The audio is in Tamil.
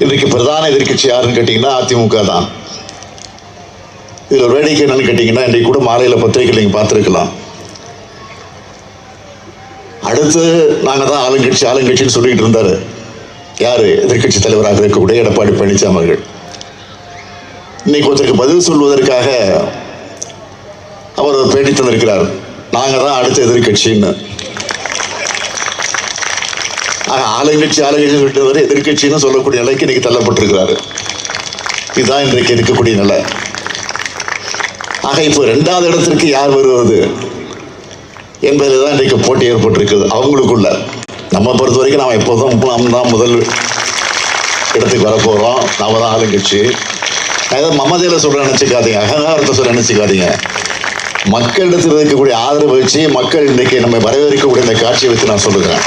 இன்றைக்கு பிரதான எதிர்க்கட்சி யாருன்னு கேட்டீங்கன்னா அதிமுக தான். இதுல ஒரு வேடிக்கை என்னன்னு கேட்டீங்கன்னா, இன்றைக்கு கூட மாலையில பத்திரிகை நீங்க பார்த்திருக்கலாம். அடுத்து நாங்க தான் ஆளுங்கட்சின்னு சொல்லிட்டு இருந்தாரு யாரு, எதிர்கட்சி தலைவராக இருக்கக்கூடிய எடப்பாடி பழனிசாமி அவர்கள். இன்னைக்கு ஒருத்தருக்கு பதில் சொல்வதற்காக அவர் பேட்டி தந்திருக்கிறார், நாங்க தான் அடுத்த எதிர்கட்சின்னு. ஆளுங்கட்சி சொல்லிட்டு எதிர்கட்சின்னு சொல்லக்கூடிய நிலைக்கு இன்னைக்கு தள்ளப்பட்டிருக்கிறாரு. இதுதான் இன்றைக்கு இருக்கக்கூடிய நிலை. ஆக இப்போ 2வது இடத்திற்கு யார் வருவது என்பதில் தான் இன்றைக்கு போட்டி ஏற்பட்டிருக்கிறது அவங்களுக்குள்ள. நம்ம பொறுத்த வரைக்கும் நாம் எப்போதும் நாம் தான் முதல் இடத்துக்கு வரப்போகிறோம், நாம தான் ஆளுங்கட்சி. நான் ஏதோ மமதையில் சொல்ல நினச்சிக்காதீங்க, அகங்காரத்தை சொல்ல நினச்சிக்காதீங்க. மக்களிடத்தில் இருக்கக்கூடிய ஆதரவு வச்சு மக்கள் இன்றைக்கு நம்ம வரவேற்கக்கூடிய இந்த காட்சியை வச்சு நான் சொல்லுகிறேன்.